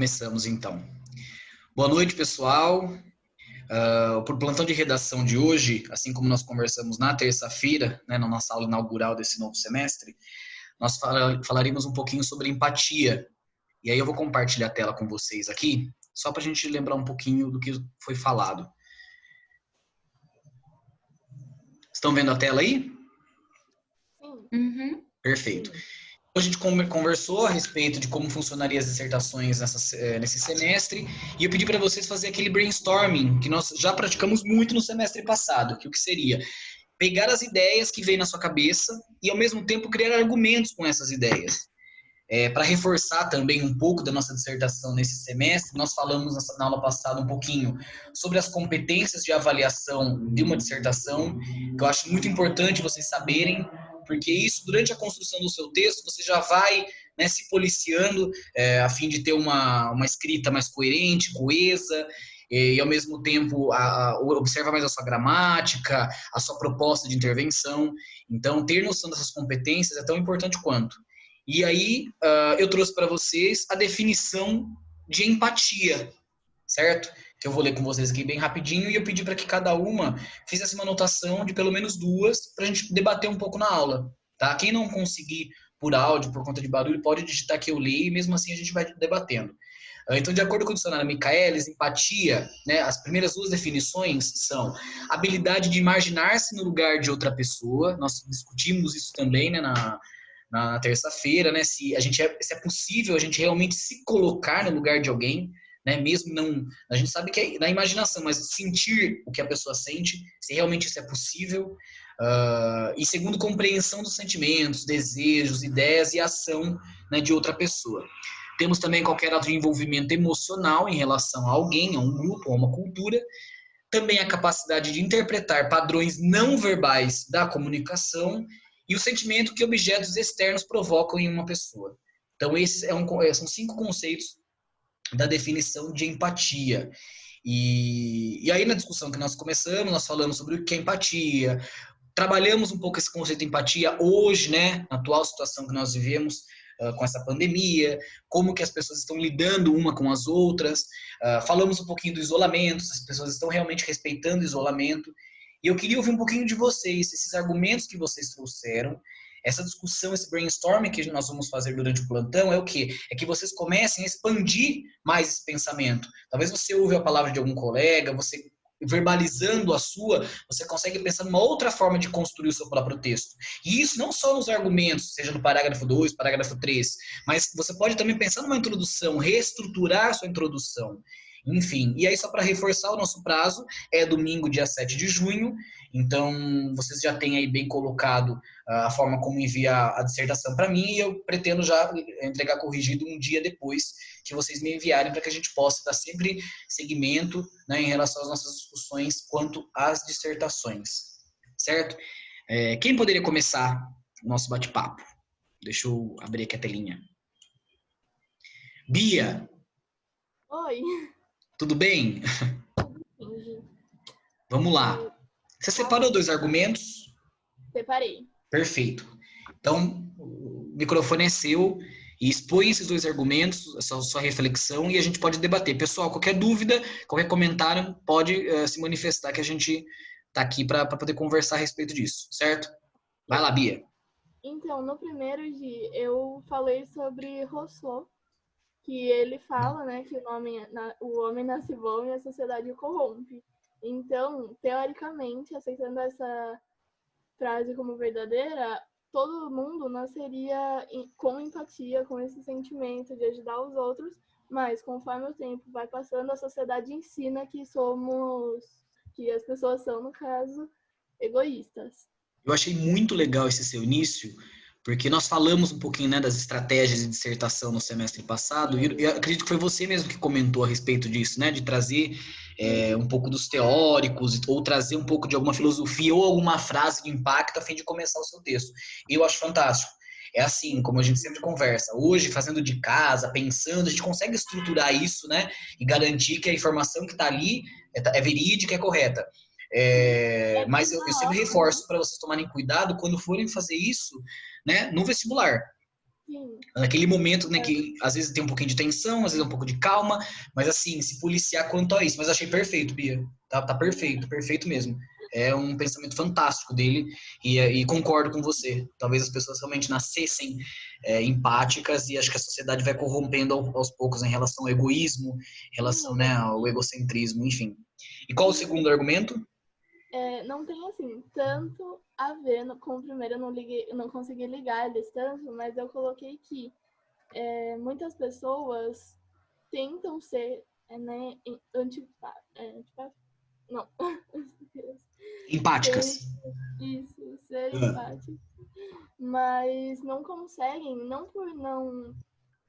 Começamos então. Boa noite, pessoal. Por plantão de redação de hoje, assim como nós conversamos na terça-feira, né, na nossa aula inaugural desse novo semestre, nós falaremos um pouquinho sobre empatia. E aí eu vou compartilhar a tela com vocês aqui, só para a gente lembrar um pouquinho do que foi falado. Estão vendo a tela aí? Sim. Uhum. Perfeito. A gente conversou a respeito de como funcionariam as dissertações nesse semestre, e eu pedi para vocês fazer aquele brainstorming que nós já praticamos muito no semestre passado, que o que seria pegar as ideias que vêm na sua cabeça e, ao mesmo tempo, criar argumentos com essas ideias. Para reforçar também um pouco da nossa dissertação nesse semestre, nós falamos na aula passada um pouquinho sobre as competências de avaliação de uma dissertação, que eu acho muito importante vocês saberem, porque isso, durante a construção do seu texto, você já vai, né, se policiando a fim de ter uma escrita mais coerente, coesa, e ao mesmo tempo observa mais a sua gramática, a sua proposta de intervenção. Então, ter noção dessas competências é tão importante quanto. E aí, eu trouxe para vocês a definição de empatia, certo? Que eu vou ler com vocês aqui bem rapidinho, e eu pedi para que cada uma fizesse uma anotação de pelo menos duas, para a gente debater um pouco na aula, tá? Quem não conseguir por áudio, por conta de barulho, pode digitar que eu leio, e mesmo assim a gente vai debatendo. Então, de acordo com o dicionário Michaelis, empatia, né, as primeiras duas definições são habilidade de imaginar-se no lugar de outra pessoa. Nós discutimos isso também, né, na terça-feira, né, se é possível a gente realmente se colocar no lugar de alguém, né, mesmo não, a gente sabe que é na imaginação, mas sentir o que a pessoa sente, se realmente isso é possível. E segundo, compreensão dos sentimentos, desejos, ideias e ação, né, de outra pessoa. Temos também qualquer outro envolvimento emocional em relação a alguém, a um grupo, a uma cultura. Também a capacidade de interpretar padrões não verbais da comunicação e o sentimento que objetos externos provocam em uma pessoa. Então, esses são 5 conceitos da definição de empatia. E aí, na discussão que nós começamos, nós falamos sobre o que é empatia, trabalhamos um pouco esse conceito de empatia hoje, né, na atual situação que nós vivemos, com essa pandemia, como que as pessoas estão lidando uma com as outras, falamos um pouquinho do isolamento, se as pessoas estão realmente respeitando o isolamento, e eu queria ouvir um pouquinho de vocês, esses argumentos que vocês trouxeram, essa discussão, esse brainstorming que nós vamos fazer durante o plantão é o quê? É que vocês comecem a expandir mais esse pensamento. Talvez você ouve a palavra de algum colega, você verbalizando a sua, você consegue pensar numa outra forma de construir o seu próprio texto. E isso não só nos argumentos, seja no parágrafo 2, parágrafo 3, mas você pode também pensar numa introdução, reestruturar a sua introdução. Enfim, e aí só para reforçar, o nosso prazo é domingo, dia 7 de junho, então vocês já têm aí bem colocado a forma como enviar a dissertação para mim, e eu pretendo já entregar corrigido um dia depois que vocês me enviarem, para que a gente possa dar sempre seguimento, né, em relação às nossas discussões quanto às dissertações, certo? Quem poderia começar o nosso bate-papo? Deixa eu abrir aqui a telinha. Bia! Oi! Tudo bem? Sim. Vamos lá. Você separou 2 argumentos? Separei. Perfeito. Então, o microfone é seu e expõe esses 2 argumentos, essa sua reflexão, e a gente pode debater. Pessoal, qualquer dúvida, qualquer comentário, pode se manifestar, que a gente está aqui para poder conversar a respeito disso, certo? Vai lá, Bia. Então, no primeiro dia, eu falei sobre Rousseau, que ele fala, né, que o homem nasce bom e a sociedade o corrompe. Então, teoricamente, aceitando essa frase como verdadeira, todo mundo nasceria com empatia, com esse sentimento de ajudar os outros, mas conforme o tempo vai passando, a sociedade ensina que as pessoas são, no caso, egoístas. Eu achei muito legal esse seu início, porque nós falamos um pouquinho, né, das estratégias de dissertação no semestre passado, e eu acredito que foi você mesmo que comentou a respeito disso, né, de trazer um pouco dos teóricos, ou trazer um pouco de alguma filosofia, ou alguma frase de impacto a fim de começar o seu texto. Eu acho fantástico. É assim, como a gente sempre conversa, hoje, fazendo de casa, pensando, a gente consegue estruturar isso, né, e garantir que a informação que está ali é verídica, é correta. Mas eu sempre reforço para vocês tomarem cuidado quando forem fazer isso, né, no vestibular. Sim. Naquele momento, né, que às vezes tem um pouquinho de tensão, às vezes um pouco de calma, mas assim, se policiar quanto a isso. Mas achei perfeito, Bia. Tá perfeito, perfeito mesmo. É um pensamento fantástico dele e concordo com você. Talvez as pessoas realmente nascessem empáticas e acho que a sociedade vai corrompendo aos poucos em relação ao egoísmo, em relação, né, ao egocentrismo, enfim. E qual o segundo argumento? Não tem assim tanto a ver com o primeiro, eu não consegui ligar eles tanto, mas eu coloquei que muitas pessoas tentam ser né, não, Empáticas. isso, ser Ah, empático, mas não conseguem, não por não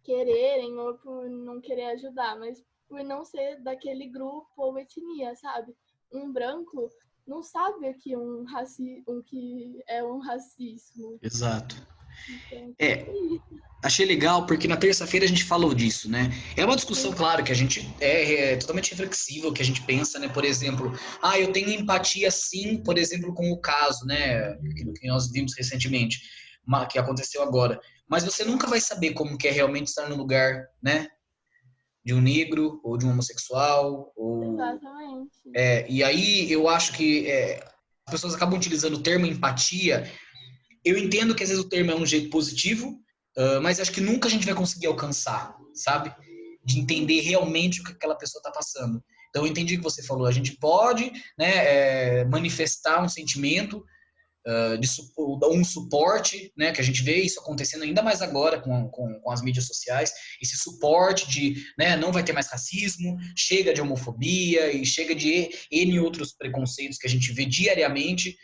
quererem ou por não querer ajudar, mas por não ser daquele grupo ou etnia, sabe? Um branco não sabe o que é um racismo. exato. Então, É, isso. achei legal porque na terça-feira a gente falou disso, né? É uma discussão, Sim, claro, que a gente é totalmente reflexível, que a gente pensa, né? Por exemplo, eu tenho empatia sim, por exemplo, com o caso, né? Que nós vimos recentemente, que aconteceu agora. Mas você nunca vai saber como que é realmente estar no lugar, né? De um negro ou de um homossexual ou exatamente. e aí eu acho que as pessoas acabam utilizando o termo empatia. Eu entendo que às vezes o termo é um jeito positivo, mas acho que nunca a gente vai conseguir alcançar, sabe? De entender Sim, realmente o que aquela pessoa está passando. Então eu entendi o que você falou. A gente pode, né, manifestar um sentimento, dar um suporte, né, que a gente vê isso acontecendo ainda mais agora com as mídias sociais, esse suporte de, né, não vai ter mais racismo, chega de homofobia e chega de N outros preconceitos que a gente vê diariamente,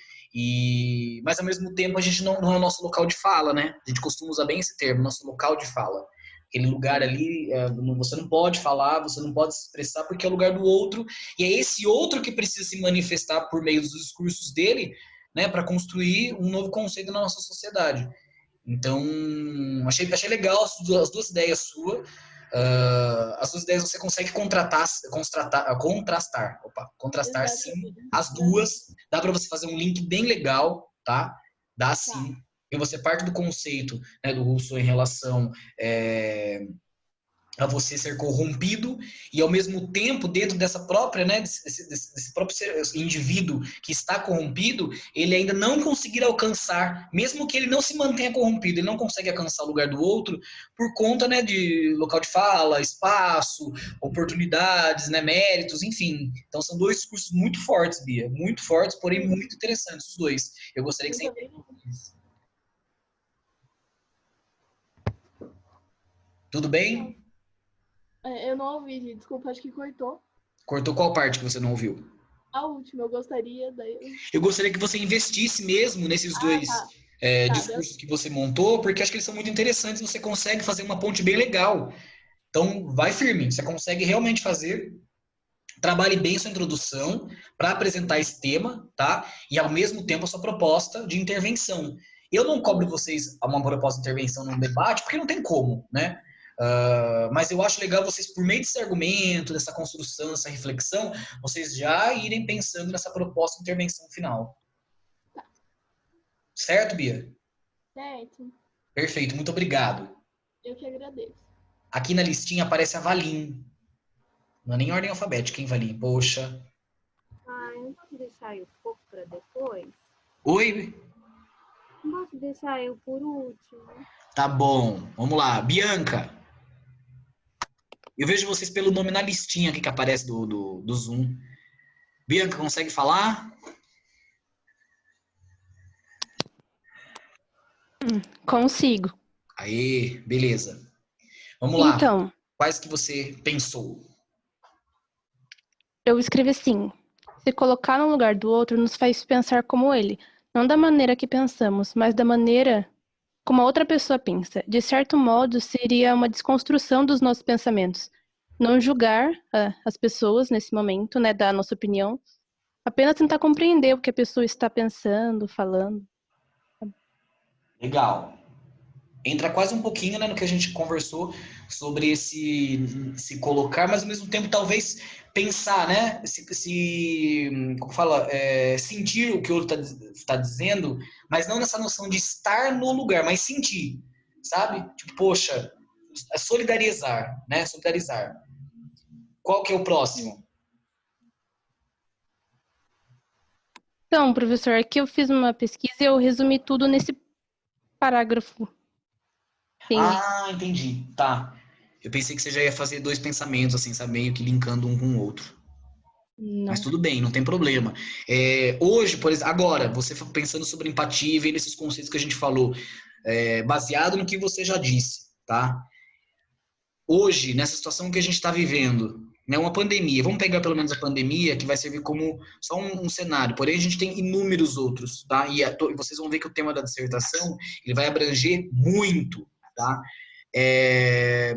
mas ao mesmo tempo a gente não é o nosso local de fala, né? A gente costuma usar bem esse termo, nosso local de fala. Aquele lugar sim, ali, você não pode falar, você não pode se expressar porque é o lugar do outro, e é esse outro que precisa se manifestar por meio dos discursos dele, né, para construir um novo conceito na nossa sociedade. Então, achei legal as duas ideias suas. As duas ideias você consegue contrastar sim, exatamente. as Aham, duas. Dá para você fazer um link bem legal, tá? Dá tá. sim. E você parte do conceito, né, do Rousseau em relação a você ser corrompido e ao mesmo tempo dentro dessa própria, né, desse próprio indivíduo que está corrompido, ele ainda não conseguir alcançar, mesmo que ele não se mantenha corrompido, ele não consegue alcançar o lugar do outro por conta, né, de local de fala, espaço, oportunidades, né, méritos, enfim. Então são dois discursos muito fortes, Bia, muito fortes, porém Sim, muito interessantes os dois. Eu gostaria que muito você obrigada. tudo Não, bem? eu não ouvi, desculpa, acho que cortou. Cortou qual parte que você não ouviu? A última, eu gostaria, Eu gostaria que você investisse mesmo nesses Ah, dois tá. Tá, deu. discursos que você montou, porque acho que eles são muito interessantes e você consegue fazer uma ponte bem legal. Então, vai firme, você consegue realmente fazer. Trabalhe bem sua introdução para apresentar esse tema, tá? E ao mesmo tempo a sua proposta de intervenção. Eu não cobro Sim, vocês uma proposta de intervenção num debate, porque não tem como, né? Mas eu acho legal vocês, por meio desse argumento, dessa construção, dessa reflexão, vocês já irem pensando nessa proposta de intervenção final. Certo, Bia? certo. Perfeito, muito obrigado. Eu que agradeço. Aqui na listinha aparece a Valim. Não é nem ordem alfabética, hein, Valim? Poxa. Ah, eu não posso deixar eu pouco para depois? Oi? Não posso deixar eu por último? Tá bom. Vamos lá. Bianca. Eu vejo vocês pelo nome na listinha aqui que aparece do Zoom. Bianca, consegue falar? Consigo. Aê, beleza. Vamos lá. Então, Quais que você pensou? eu escrevi assim: se colocar no lugar do outro nos faz pensar como ele, não da maneira que pensamos, mas da maneira como a outra pessoa pensa. De certo modo, seria uma desconstrução dos nossos pensamentos. Não julgar as pessoas nesse momento, né, da nossa opinião, apenas tentar compreender o que a pessoa está pensando, falando. Legal. Entra quase um pouquinho, né, no que a gente conversou sobre esse se colocar, mas ao mesmo tempo talvez pensar, né, como fala, sentir o que o outro está dizendo, mas não nessa noção de estar no lugar, mas sentir. sabe? Tipo, poxa, é solidarizar, né? Solidarizar. Qual que é o próximo? Então, professor, aqui eu fiz uma pesquisa e eu resumi tudo nesse parágrafo. Sim, Ah, entendi. Tá. Eu pensei que você já ia fazer dois pensamentos, assim, sabe? Meio que linkando um com o outro. Mas não. tudo bem, não tem problema. Hoje, por exemplo, agora, você pensando sobre empatia e vendo esses conceitos que a gente falou, baseado no que você já disse, tá? Hoje, nessa situação que a gente está vivendo, né, uma pandemia, vamos pegar pelo menos a pandemia, que vai servir como só um cenário, porém a gente tem inúmeros outros, tá? E vocês vão ver que o tema da dissertação, ele vai abranger muito, tá?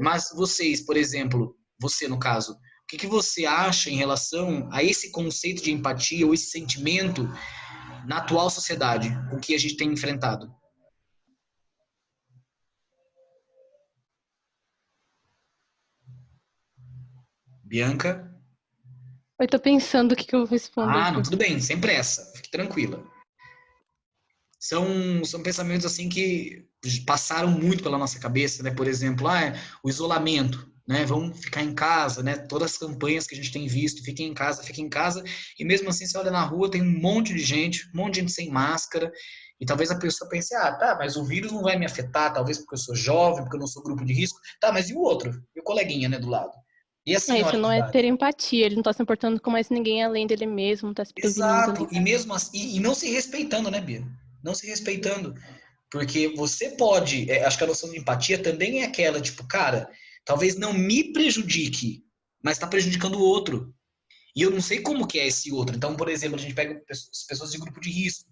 Mas vocês, por exemplo, você no caso, o que você acha em relação a esse conceito de empatia ou esse sentimento na atual sociedade, com que a gente tem enfrentado? Bianca? Eu tô pensando o que eu vou responder, Ah, não, tudo professor. bem, sem pressa, fique tranquila. São pensamentos assim que passaram muito pela nossa cabeça, né? Por exemplo, o isolamento, né? Vamos ficar em casa, né? Todas as campanhas que a gente tem visto, fiquem em casa, e mesmo assim você olha na rua, tem um monte de gente sem máscara, e talvez a pessoa pense, tá, mas o vírus não vai me afetar, talvez porque eu sou jovem, porque eu não sou grupo de risco, tá, mas e o outro? E o coleguinha, né, do lado? E a Isso senhora de não é idade? ter empatia, ele não tá se importando com mais ninguém além dele mesmo, não tá se prevenindo nem Exato, e mesmo assim, e não se respeitando, né, Bia? Não se respeitando. Porque você pode, acho que a noção de empatia também é aquela, tipo, cara, talvez não me prejudique, mas está prejudicando o outro. E eu não sei como que é esse outro. Então, por exemplo, a gente pega pessoas de grupo de risco,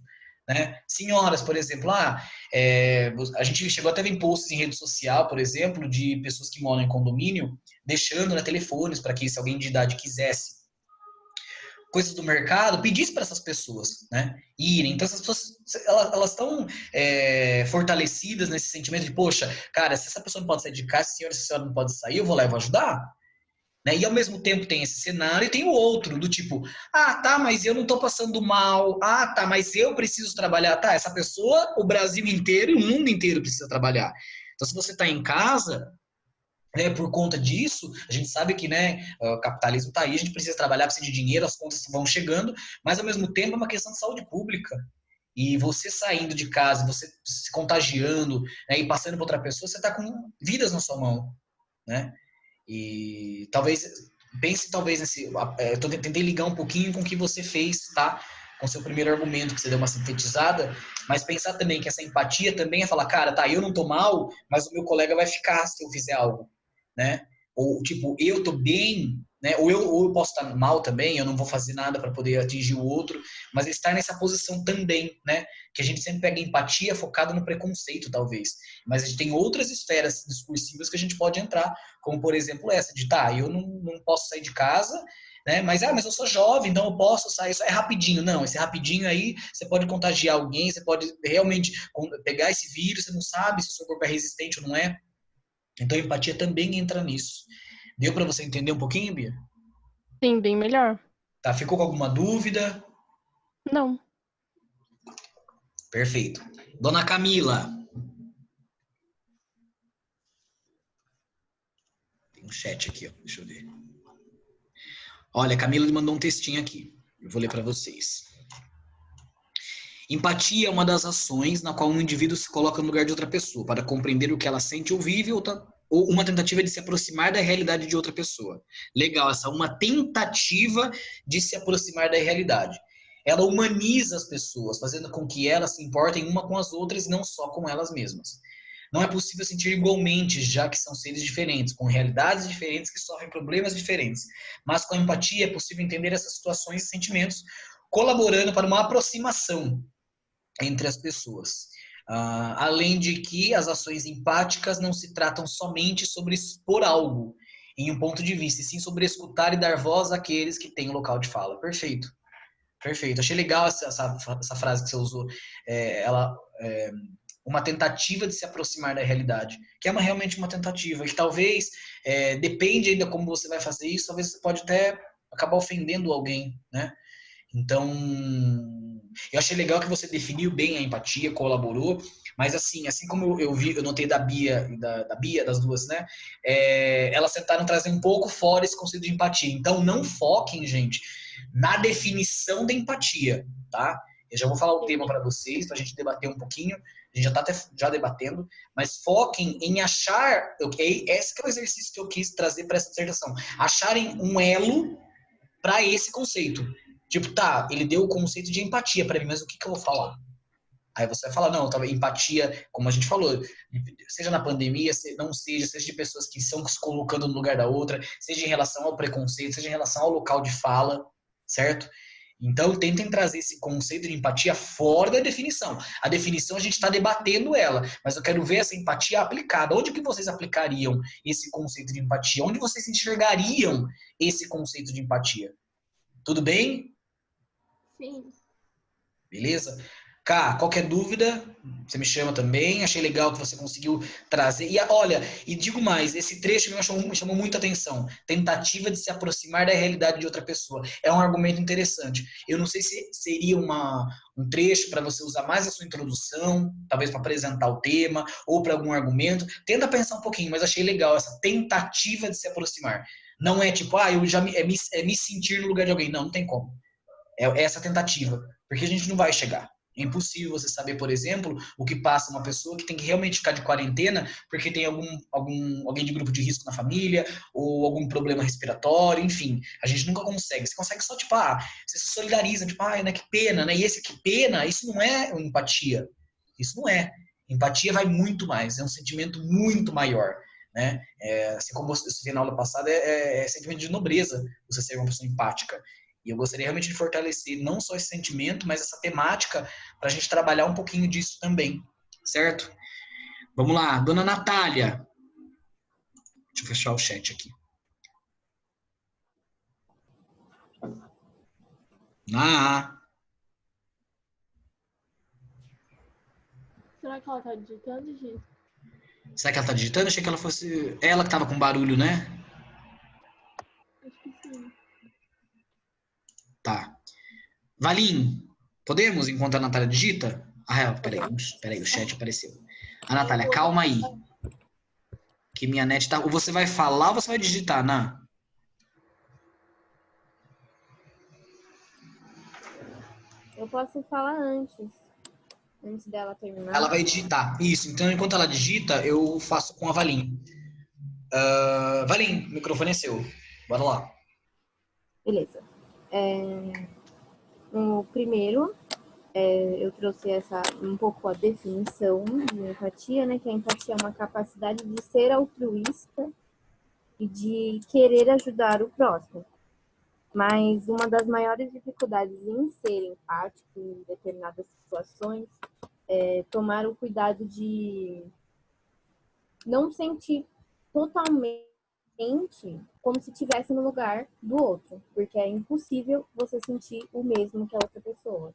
né? Senhoras, por exemplo, a gente chegou até a ver posts em rede social, por exemplo, de pessoas que moram em condomínio, deixando, né, telefones para que, se alguém de idade quisesse coisas do mercado, pedisse para essas pessoas, né, irem. Então, essas pessoas, elas estão fortalecidas nesse sentimento de, poxa, cara, se essa pessoa não pode sair de casa, se a senhora não pode sair, eu vou lá e vou ajudar. Né? E ao mesmo tempo tem esse cenário e tem o outro, do tipo, tá, mas eu não tô passando mal, tá, mas eu preciso trabalhar, tá, essa pessoa, o Brasil inteiro e o mundo inteiro precisa trabalhar. Então, se você está em casa, né, por conta disso, a gente sabe que, né, o capitalismo está aí, a gente precisa trabalhar, precisa de dinheiro, as contas vão chegando, mas ao mesmo tempo é uma questão de saúde pública. E você saindo de casa, você se contagiando, né, e passando para outra pessoa, você está com vidas na sua mão, né? E talvez pense talvez nesse, tentei ligar um pouquinho com o que você fez, tá? Com seu primeiro argumento que você deu uma sintetizada, mas pensar também que essa empatia também é falar, cara, tá, eu não tô mal, mas o meu colega vai ficar se eu fizer algo, né? Ou tipo, eu tô bem, né? Ou eu posso estar mal também, eu não vou fazer nada para poder atingir o outro, mas estar nessa posição também, né? Que a gente sempre pega empatia focada no preconceito, talvez, mas a gente tem outras esferas discursivas que a gente pode entrar, como por exemplo essa de, tá, eu não posso sair de casa, né? Mas eu sou jovem, então eu posso sair, isso é rapidinho. Não, esse rapidinho aí, você pode contagiar alguém, você pode realmente pegar esse vírus, você não sabe se o seu corpo é resistente ou não é. Então a empatia também entra nisso. Deu para você entender um pouquinho, Bia? Sim, bem melhor. Tá, ficou com alguma dúvida? Não. Perfeito. Dona Camila. Tem um chat aqui, ó. Deixa eu ver. Olha, a Camila me mandou um textinho aqui. Eu vou ler para vocês. Empatia é uma das ações na qual um indivíduo se coloca no lugar de outra pessoa para compreender o que ela sente ou vive, ou uma tentativa de se aproximar da realidade de outra pessoa. Legal, essa é uma tentativa de se aproximar da realidade. Ela humaniza as pessoas, fazendo com que elas se importem uma com as outras e não só com elas mesmas. Não é possível sentir igualmente, já que são seres diferentes, com realidades diferentes que sofrem problemas diferentes. Mas com a empatia é possível entender essas situações e sentimentos, colaborando para uma aproximação entre as pessoas. Além de que as ações empáticas não se tratam somente sobre expor algo em um ponto de vista, e sim sobre escutar e dar voz àqueles que têm o local de fala. Perfeito. Perfeito. Achei legal essa frase que você usou. Uma tentativa de se aproximar da realidade, que é realmente uma tentativa, que talvez, depende ainda como você vai fazer isso, talvez você pode até acabar ofendendo alguém, né? Então, eu achei legal que você definiu bem a empatia, colaborou, Mas assim como eu vi, eu notei da Bia e da Bia, das duas, né? Elas tentaram trazer um pouco fora esse conceito de empatia. Então não foquem, gente, na definição da empatia, tá? Eu já vou falar o tema para vocês, para a gente debater um pouquinho. A gente já está até já debatendo, mas foquem em achar. Esse que é o exercício que eu quis trazer para essa dissertação. Acharem um elo para esse conceito. Tipo, tá, ele deu o conceito de empatia para mim, mas o que eu vou falar? Aí você vai falar, não, empatia, como a gente falou, seja na pandemia, não seja de pessoas que estão se colocando no lugar da outra, seja em relação ao preconceito, seja em relação ao local de fala, certo? Então, tentem trazer esse conceito de empatia fora da definição. A definição a gente está debatendo ela, mas eu quero ver essa empatia aplicada. Onde que vocês aplicariam esse conceito de empatia? Onde vocês enxergariam esse conceito de empatia? Tudo bem? Sim. Beleza? Cá, qualquer dúvida, você me chama também. Achei legal que você conseguiu trazer. E olha, e digo mais, esse trecho me chamou muita atenção. Tentativa de se aproximar da realidade de outra pessoa. É um argumento interessante. Eu não sei se seria um trecho para você usar mais a sua introdução, talvez para apresentar o tema, ou para algum argumento. Tenta pensar um pouquinho, mas achei legal essa tentativa de se aproximar. Não é tipo, eu já me sentir no lugar de alguém. Não, não tem como. É essa tentativa, porque a gente não vai chegar. É impossível você saber, por exemplo, o que passa uma pessoa que tem que realmente ficar de quarentena porque tem alguém de grupo de risco na família ou algum problema respiratório, enfim. A gente nunca consegue. Você consegue só, tipo, você se solidariza, tipo, né, que pena, né? E esse que pena, isso não é empatia. Isso não é. Empatia vai muito mais, é um sentimento muito maior, né? Assim como você viu na aula passada, é sentimento de nobreza você ser uma pessoa empática. E eu gostaria realmente de fortalecer não só esse sentimento, mas essa temática para a gente trabalhar um pouquinho disso também, certo? Vamos lá, dona Natália. Deixa eu fechar o chat aqui. Será que ela tá digitando, gente? Será que ela tá digitando? Achei que ela fosse ela que tava com barulho, né? Acho que sim. Tá. Valim, podemos enquanto a Natália digita? Peraí, o chat apareceu. A Natália, calma aí. Que minha net tá. Ou você vai falar ou você vai digitar, Ná? Eu posso falar antes dela terminar. Ela vai digitar. Isso. Então, enquanto ela digita, eu faço com a Valim. Valim, o microfone é seu. Bora lá. Beleza. No primeiro, eu trouxe um pouco a definição de empatia, né? Que a empatia é uma capacidade de ser altruísta e de querer ajudar o próximo. Mas uma das maiores dificuldades em ser empático em determinadas situações é tomar o cuidado de não sentir totalmente como se estivesse no lugar do outro, porque é impossível você sentir o mesmo que a outra pessoa.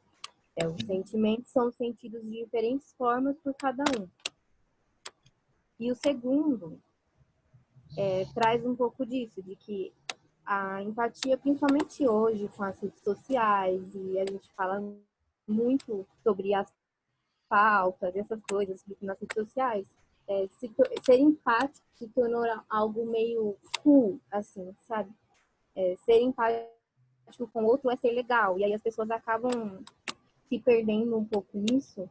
Os sentimentos são sentidos de diferentes formas por cada um. E o segundo traz um pouco disso, de que a empatia, principalmente hoje com as redes sociais, e a gente fala muito sobre as pautas, essas coisas nas redes sociais, ser empático se tornou algo meio cool, assim, sabe? Ser empático com o outro é ser legal, e aí as pessoas acabam se perdendo um pouco nisso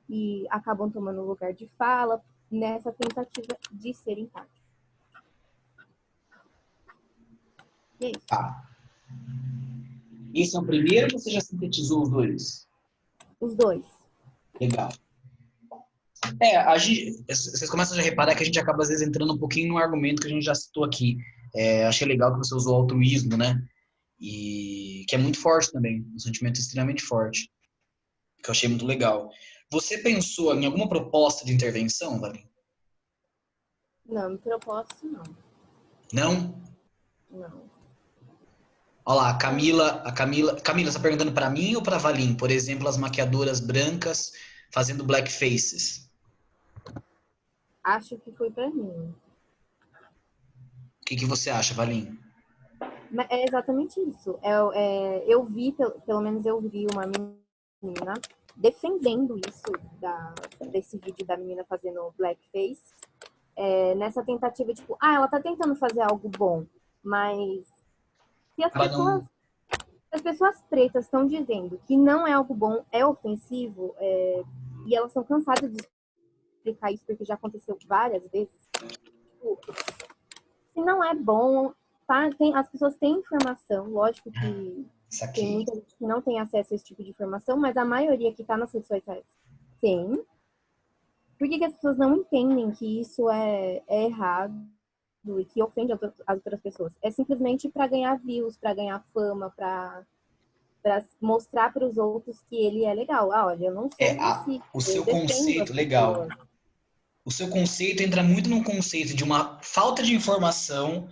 e acabam tomando lugar de fala nessa tentativa de ser empático. E é isso. Tá. Esse é o primeiro ou você já sintetizou os dois? Os dois. Legal. Vocês começam a reparar que a gente acaba às vezes entrando um pouquinho no argumento que a gente já citou aqui. Achei legal que você usou o altruísmo, né? E que é muito forte também, um sentimento extremamente forte, que eu achei muito legal. Você pensou em alguma proposta de intervenção, Valim? Não, propósito não. Não? Não. Olha lá, Camila está perguntando para mim ou para Valim? Por exemplo, as maquiadoras brancas fazendo blackfaces. Acho que foi para mim. O que você acha, Valim? É exatamente isso. Eu vi, pelo menos eu vi uma menina defendendo isso desse vídeo da menina fazendo blackface, nessa tentativa, tipo, ela tá tentando fazer algo bom, mas se Ela não... as pessoas pretas estão dizendo que não é algo bom, é ofensivo, e elas estão cansadas de explicar isso porque já aconteceu várias vezes, tipo, se não é bom, tá? As pessoas têm informação, lógico que Isso tem aqui. muita gente que não tem acesso a esse tipo de informação, mas a maioria que tá nas redes sociais tem. Por que as pessoas não entendem que isso é errado e que ofende as outras pessoas? É simplesmente para ganhar views, para ganhar fama, para mostrar para os outros que ele é legal. Olha, eu não sou racista, O eu seu defendo as conceito, legal. pessoas. O seu conceito entra muito num conceito de uma falta de informação,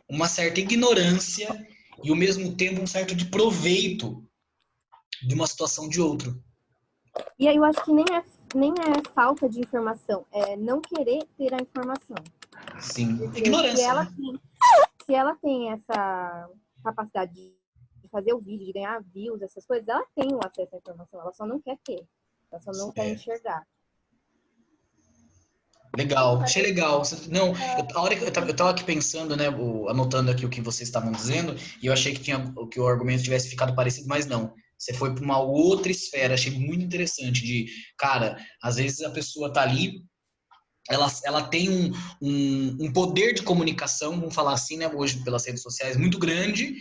uma certa ignorância e, ao mesmo tempo, um certo de proveito de uma situação de outro. E aí eu acho que nem é falta de informação, é não querer ter a informação. Sim. Porque Ignorância, né? se ela tem essa capacidade de fazer o vídeo, de ganhar views, essas coisas, ela tem o acesso à informação, ela só não quer ter. Ela só não quer enxergar. Legal, achei legal. Não, a hora que eu tava aqui pensando, né, anotando aqui o que vocês estavam dizendo, e eu achei que o argumento tivesse ficado parecido, mas não. Você foi para uma outra esfera, achei muito interessante de, cara, às vezes a pessoa tá ali, ela tem um poder de comunicação, vamos falar assim, né, hoje pelas redes sociais, muito grande,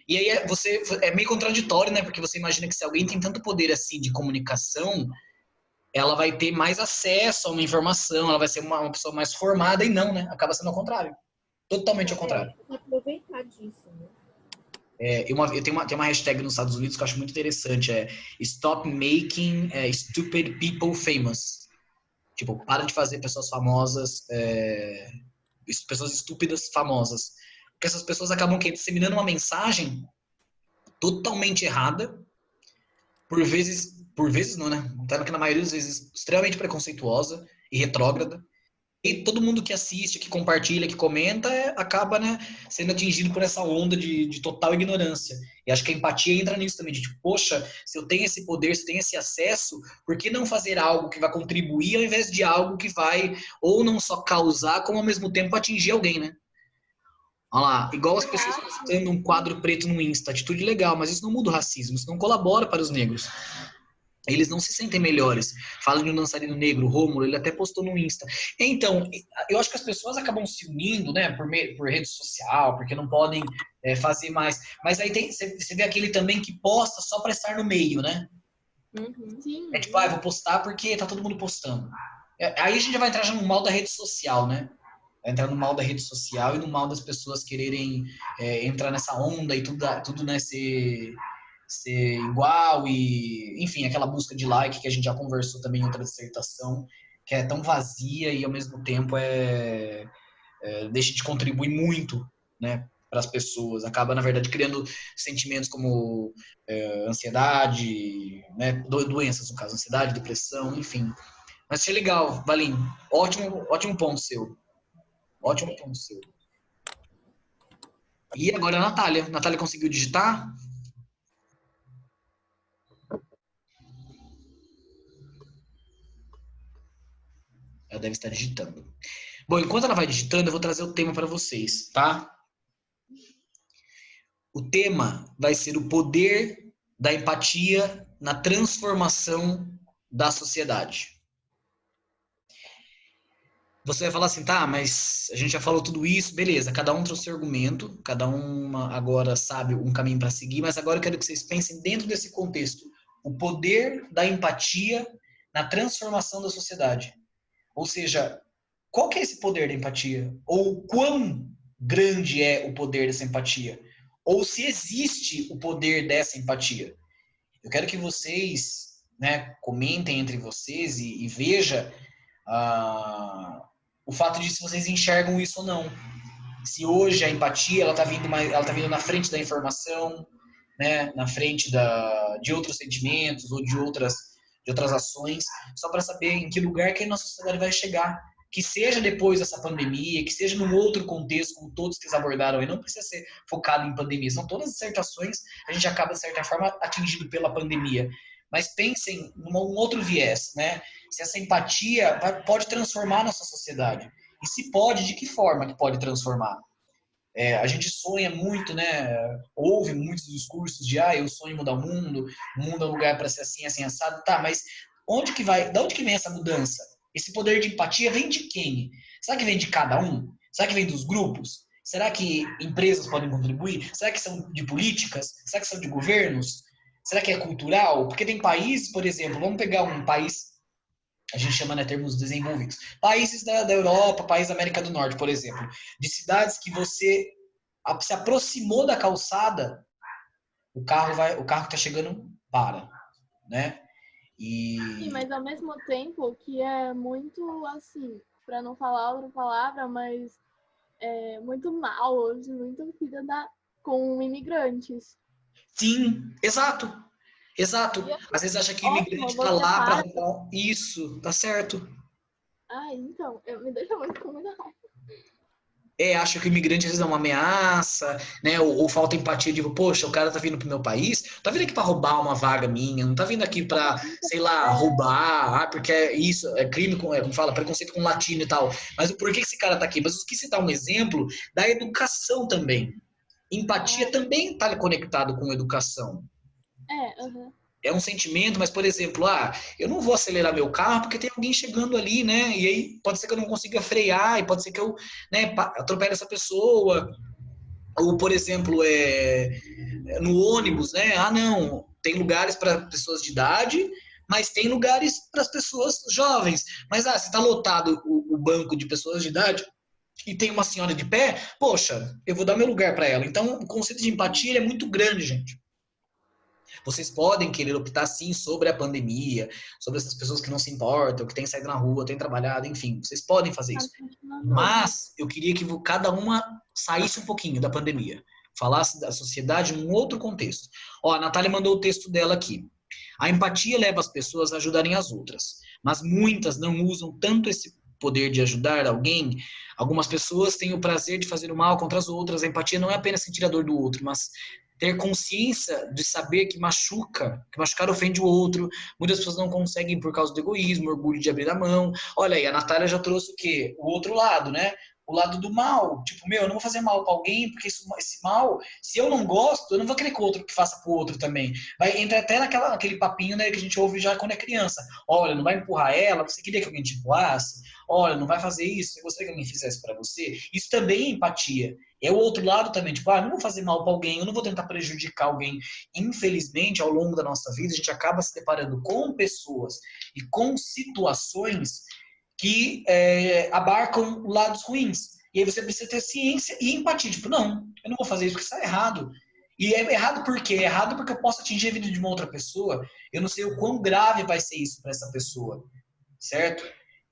e aí é meio contraditório, né, porque você imagina que se alguém tem tanto poder assim de comunicação, ela vai ter mais acesso a uma informação, ela vai ser uma pessoa mais formada, e não, né? Acaba sendo ao contrário. Totalmente ao contrário. Aproveitar disso, né? Tem uma hashtag nos Estados Unidos que eu acho muito interessante, Stop Making Stupid People Famous. Tipo, para de fazer pessoas famosas, pessoas estúpidas famosas. Porque essas pessoas acabam disseminando uma mensagem totalmente errada, por vezes não, né? Até que na maioria das vezes extremamente preconceituosa e retrógrada. E todo mundo que assiste, que compartilha, que comenta, acaba, né, sendo atingido por essa onda de total ignorância. E acho que a empatia entra nisso também, de tipo, poxa, se eu tenho esse poder, se eu tenho esse acesso, por que não fazer algo que vai contribuir ao invés de algo que vai ou não só causar, como ao mesmo tempo atingir alguém, né? Olha lá, igual as pessoas postando um quadro preto no Insta, atitude legal, mas isso não muda o racismo, isso não colabora para os negros. Eles não se sentem melhores. Fala de um dançarino negro, Rômulo, ele até postou no Insta. Então, eu acho que as pessoas acabam se unindo, né, por rede social, porque não podem fazer mais. Mas aí você vê aquele também que posta só para estar no meio, né? Uhum. Sim. É tipo, vou postar porque tá todo mundo postando. Aí a gente já vai entrar no mal da rede social, né? Vai entrar no mal da rede social e no mal das pessoas quererem entrar nessa onda e tudo né, ser igual e, enfim, aquela busca de like que a gente já conversou também em outra dissertação, que é tão vazia e ao mesmo tempo deixa de contribuir muito, né, para as pessoas. Acaba, na verdade, criando sentimentos como ansiedade, né, doenças, no caso, ansiedade, depressão, enfim. Mas achei legal, Valim. Ótimo ponto seu. Ótimo ponto seu. E agora a Natália. Natália conseguiu digitar? Ela deve estar digitando. Bom, enquanto ela vai digitando, eu vou trazer o tema para vocês, tá? O tema vai ser o poder da empatia na transformação da sociedade. Você vai falar assim, tá, mas a gente já falou tudo isso, beleza, cada um trouxe seu argumento, cada um agora sabe um caminho para seguir, mas agora eu quero que vocês pensem dentro desse contexto, o poder da empatia na transformação da sociedade. Ou seja, qual que é esse poder da empatia? Ou quão grande é o poder dessa empatia? Ou se existe o poder dessa empatia? Eu quero que vocês, né, comentem entre vocês e veja o fato de se vocês enxergam isso ou não. Se hoje a empatia ela tá vindo na frente da informação, né, na frente de outros sentimentos ou de outras ações, só para saber em que lugar que a nossa sociedade vai chegar. Que seja depois dessa pandemia, que seja num outro contexto, como todos que eles abordaram, e não precisa ser focado em pandemia, são todas as dissertações, a gente acaba, de certa forma, atingido pela pandemia. mas pensem num outro viés, né? Se essa empatia pode transformar a nossa sociedade. E se pode, de que forma que pode transformar? A gente sonha muito, né? Ouve muitos discursos de eu sonho em mudar o mundo é um lugar para ser assim, assim, assado. Tá, mas da onde que vem essa mudança? Esse poder de empatia vem de quem? Será que vem de cada um? Será que vem dos grupos? Será que empresas podem contribuir? Será que são de políticas? Será que são de governos? Será que é cultural? Porque tem países, por exemplo, vamos pegar um país, a gente chama, né, termos desenvolvidos. Países da Europa, países da América do Norte, por exemplo. De cidades que você se aproximou da calçada, o carro que tá chegando para, né? Sim, mas ao mesmo tempo que é muito assim, para não falar outra palavra, mas é muito mal, assim, muito com imigrantes. Sim, exato. Exato. E assim, Às vezes acha que o ótimo, imigrante tá você lá para passa. arrumar isso, tá certo. Então, me deixa muito com muita raiva. Acha que o imigrante às vezes é uma ameaça, né? Ou falta empatia de, poxa, o cara tá vindo pro meu país, tá vindo aqui para roubar uma vaga minha, não tá vindo aqui para, sei lá, roubar, porque isso é crime como fala, preconceito com latino e tal. Mas por que esse cara tá aqui? Mas o que se dá um exemplo da educação também. Empatia também está conectado com educação. É um sentimento, mas, por exemplo, eu não vou acelerar meu carro porque tem alguém chegando ali, né? E aí pode ser que eu não consiga frear, e pode ser que eu, né, atropele essa pessoa. Ou, por exemplo, no ônibus, né? Não, tem lugares para pessoas de idade, mas tem lugares para as pessoas jovens. Mas, se está lotado o banco de pessoas de idade e tem uma senhora de pé, poxa, eu vou dar meu lugar para ela. Então, o conceito de empatia é muito grande, gente. Vocês podem querer optar, sim, sobre a pandemia, sobre essas pessoas que não se importam, que têm saído na rua, têm trabalhado, enfim. Vocês podem fazer isso. Mas eu queria que cada uma saísse um pouquinho da pandemia. Falasse da sociedade num outro contexto. A Natália mandou o texto dela aqui. A empatia leva as pessoas a ajudarem as outras, mas muitas não usam tanto esse poder de ajudar alguém. Algumas pessoas têm o prazer de fazer o mal contra as outras. A empatia não é apenas sentir a dor do outro, mas ter consciência de saber que machucar ofende o outro. Muitas pessoas não conseguem por causa do egoísmo, orgulho de abrir a mão. Olha aí, a Natália já trouxe o quê? O outro lado, né? O lado do mal. Tipo, eu não vou fazer mal para alguém, porque esse mal, se eu não gosto, eu não vou querer que o outro que faça pro outro também. Vai entrar até naquele papinho, né, que a gente ouve já quando é criança. Olha, não vai empurrar ela, você queria que alguém te empurrasse? Olha, não vai fazer isso, você gostaria que alguém fizesse para você? Isso também é empatia. É o outro lado também, tipo, não vou fazer mal para alguém, eu não vou tentar prejudicar alguém. Infelizmente, ao longo da nossa vida, a gente acaba se deparando com pessoas e com situações que abarcam lados ruins. E aí você precisa ter ciência e empatia. Tipo, não, eu não vou fazer isso porque isso é errado. E é errado por quê? É errado porque eu posso atingir a vida de uma outra pessoa. Eu não sei o quão grave vai ser isso para essa pessoa. Certo?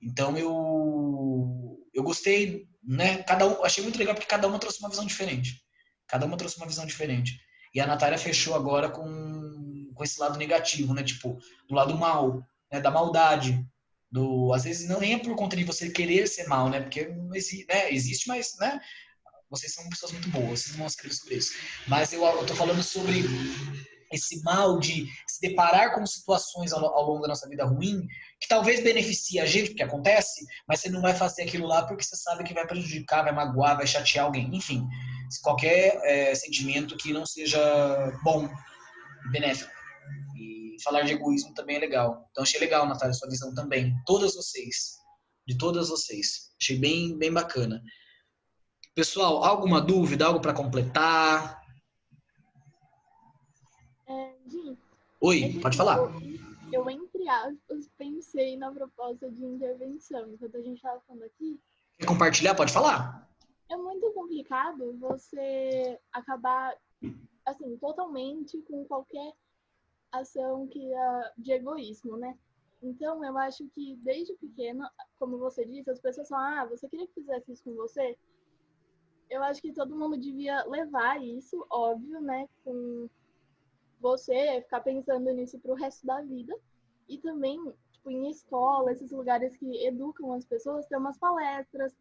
Então eu gostei, né? Achei muito legal porque cada uma trouxe uma visão diferente. Cada uma trouxe uma visão diferente. E a Natália fechou agora com esse lado negativo, né? Tipo, do lado mal, né? Da maldade. Às vezes não nem é por conta de você querer ser mal, né? Porque não existe, né? Existe, mas, né? Vocês são pessoas muito boas, vocês vão escrever sobre isso. Mas eu tô falando sobre esse mal de se deparar com situações ao longo da nossa vida ruim, que talvez beneficie a gente, porque acontece, mas você não vai fazer aquilo lá porque você sabe que vai prejudicar, vai magoar, vai chatear alguém. Enfim, qualquer sentimento que não seja bom e benéfico. E falar de egoísmo também é legal. Então achei legal, Natália, sua visão também. Todas vocês. De todas vocês. Achei bem, bem bacana. Pessoal, alguma dúvida, algo para completar? Jim, Oi, pode falar. Eu, entre aspas, pensei na proposta de intervenção. Enquanto a gente estava falando aqui. Quer compartilhar? Pode falar. É muito complicado você acabar, assim, totalmente com qualquer ação de egoísmo, né? Então, eu acho que desde pequena, como você disse, as pessoas falam, você queria que fizesse isso com você? Eu acho que todo mundo devia levar isso, óbvio, né? Com você, ficar pensando nisso pro resto da vida. E também, tipo, em escola, esses lugares que educam as pessoas, ter umas palestras,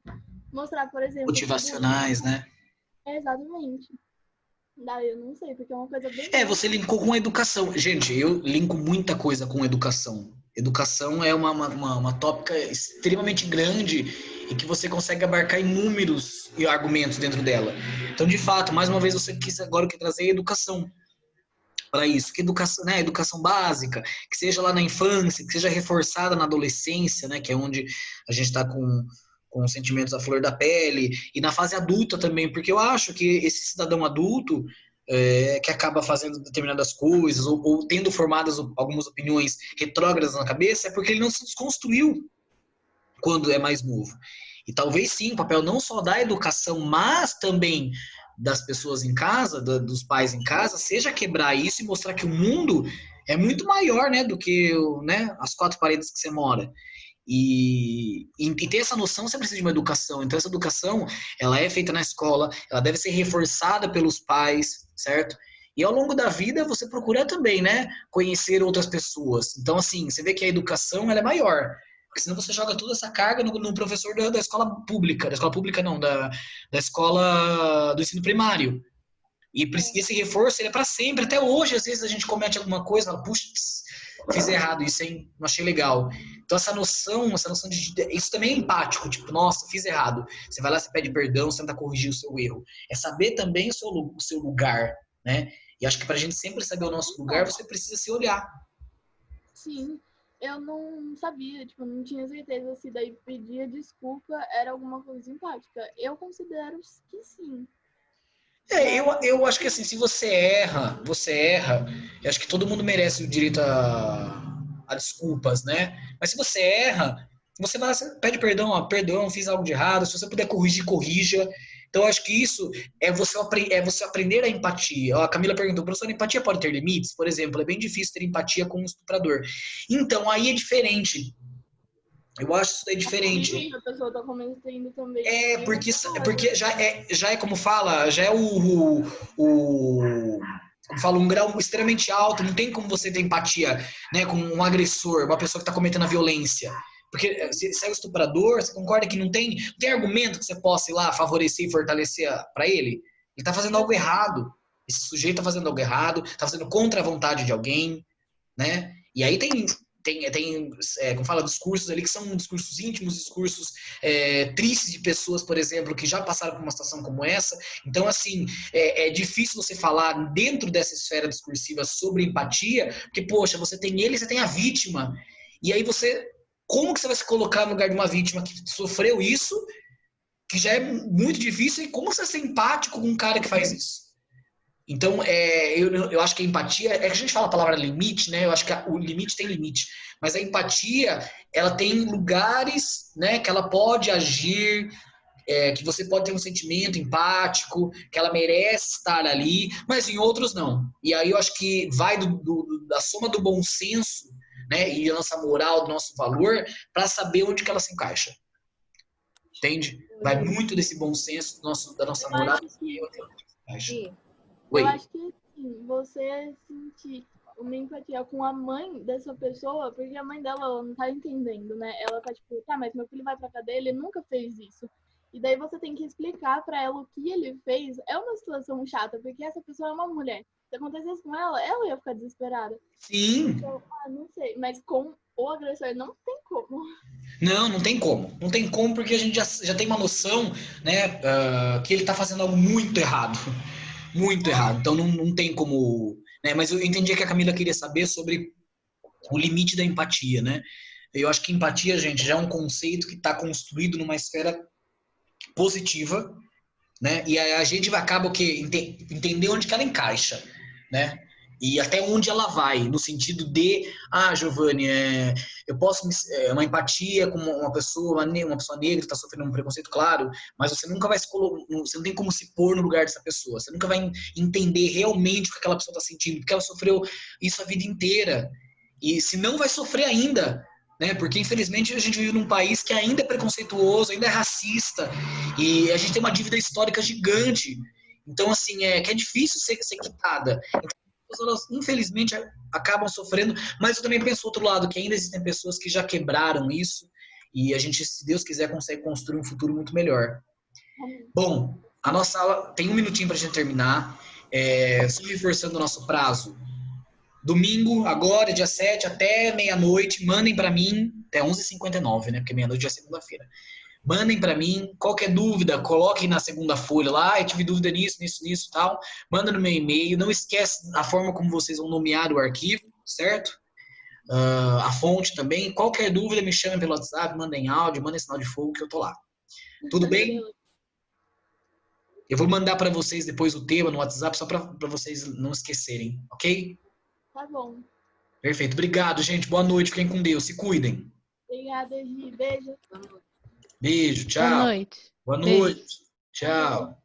mostrar, por exemplo... Motivacionais, né? Exatamente. Daí eu não sei, porque é uma coisa bem... Você linkou com a educação. Gente, eu linko muita coisa com educação. Educação é uma tópica extremamente grande e que você consegue abarcar inúmeros argumentos dentro dela. Então, de fato, mais uma vez, você quis agora que trazer educação para isso. Que educação, né? Educação básica, que seja lá na infância, que seja reforçada na adolescência, né? Que é onde a gente está com os sentimentos à flor da pele, e na fase adulta também, porque eu acho que esse cidadão adulto que acaba fazendo determinadas coisas, ou tendo formadas algumas opiniões retrógradas na cabeça, é porque ele não se desconstruiu quando é mais novo. E talvez sim, o papel não só da educação, mas também das pessoas em casa, dos pais em casa, seja quebrar isso e mostrar que o mundo é muito maior, né, do que, né, as quatro paredes que você mora. E ter essa noção, você precisa de uma educação. Então, essa educação, ela é feita na escola, ela deve ser reforçada pelos pais, certo? E ao longo da vida, você procura também, né, conhecer outras pessoas. Então, assim, você vê que a educação, ela é maior. Porque senão você joga toda essa carga no professor da escola pública não, da escola do ensino primário. E esse reforço, ele é para sempre. Até hoje, às vezes, a gente comete alguma coisa, fala, puxa, fiz errado isso, hein? Não achei legal. Então, essa noção de... Isso também é empático. Tipo, nossa, fiz errado. Você vai lá, você pede perdão, você tenta corrigir o seu erro. É saber também o seu lugar, né? E acho que pra gente sempre saber o nosso lugar, você precisa se olhar. Sim. Eu não sabia, tipo, não tinha certeza se daí pedir desculpa era alguma coisa empática. Eu considero que sim. Eu acho que assim, se você erra, eu acho que todo mundo merece o direito a desculpas, né? Mas se você erra, você vai, pede perdão, perdão, fiz algo de errado, se você puder corrigir, corrija. Então, eu acho que isso é você aprender a empatia. A Camila perguntou, professor, a empatia pode ter limites? Por exemplo, é bem difícil ter empatia com um estuprador. Então, aí é diferente. Eu acho isso daí diferente. A pessoa tá cometendo também. Porque já é como fala, já é como fala, um grau extremamente alto, não tem como você ter empatia, né, com um agressor, uma pessoa que está cometendo a violência. Porque se é o estuprador, você concorda que não tem argumento que você possa ir lá favorecer e fortalecer para ele? Ele está fazendo algo errado. Esse sujeito está fazendo algo errado, está fazendo contra a vontade de alguém, né? E aí tem como fala, discursos ali que são discursos íntimos, discursos tristes de pessoas, por exemplo, que já passaram por uma situação como essa. Então, assim, é difícil você falar dentro dessa esfera discursiva sobre empatia, porque, poxa, você tem ele, você tem a vítima. E aí como que você vai se colocar no lugar de uma vítima que sofreu isso, que já é muito difícil, e como você vai ser empático com um cara que faz isso? Então, eu acho que a empatia, que a gente fala a palavra limite, né? Eu acho que o limite tem limite, mas a empatia, ela tem lugares, né, que ela pode agir, que você pode ter um sentimento empático, que ela merece estar ali, mas em outros não. E aí eu acho que vai da soma do bom senso, né, e da nossa moral, do nosso valor, para saber onde que ela se encaixa. Entende? Vai muito desse bom senso da nossa moral e onde ela se encaixa. Eu acho que assim, você sentir uma empatia com a mãe dessa pessoa, porque a mãe dela ela não tá entendendo, né? Ela tá tipo, tá, mas meu filho vai pra cadeia, ele nunca fez isso. E daí você tem que explicar pra ela o que ele fez. É uma situação chata, porque essa pessoa é uma mulher. Se acontecesse com ela ia ficar desesperada. Sim. Então, não sei. Mas com o agressor não tem como. Não tem como. Não tem como porque a gente já tem uma noção, né, que ele tá fazendo algo muito errado. Muito errado. Então não tem como... Né? Mas eu entendi que a Camila queria saber sobre o limite da empatia, né? Eu acho que empatia, gente, já é um conceito que está construído numa esfera positiva, né? E a gente acaba o quê? Entender onde que ela encaixa, né? E até onde ela vai, no sentido de, Giovanni, eu posso uma empatia com uma pessoa negra que está sofrendo um preconceito, claro, mas você nunca vai você não tem como se pôr no lugar dessa pessoa, você nunca vai entender realmente o que aquela pessoa está sentindo, porque ela sofreu isso a vida inteira, e se não vai sofrer ainda, né? Porque infelizmente a gente vive num país que ainda é preconceituoso, ainda é racista, e a gente tem uma dívida histórica gigante. Então, assim, que é difícil ser quitada. Então, elas, infelizmente, acabam sofrendo, mas eu também penso do outro lado, que ainda existem pessoas que já quebraram isso, e a gente, se Deus quiser, consegue construir um futuro muito melhor. Bom, a nossa aula tem 1 minutinho para a gente terminar. Só reforçando o nosso prazo. Domingo, agora, dia 7, até meia-noite, mandem para mim, até 11h59, né? Porque meia-noite já é segunda-feira. Mandem para mim, qualquer dúvida, coloquem na segunda folha lá, eu tive dúvida nisso, e tal. Manda no meu e-mail, não esquece a forma como vocês vão nomear o arquivo, certo? A fonte também. Qualquer dúvida, me chamem pelo WhatsApp, mandem áudio, mandem sinal de fogo que eu tô lá. Tudo bem? Eu vou mandar para vocês depois o tema no WhatsApp, só para vocês não esquecerem, ok? Tá bom. Perfeito. Obrigado, gente. Boa noite. Fiquem com Deus. Se cuidem. Obrigada, Gi. Beijo. Beijo. Boa Tchau. noite. Boa Beijo. noite. Tchau.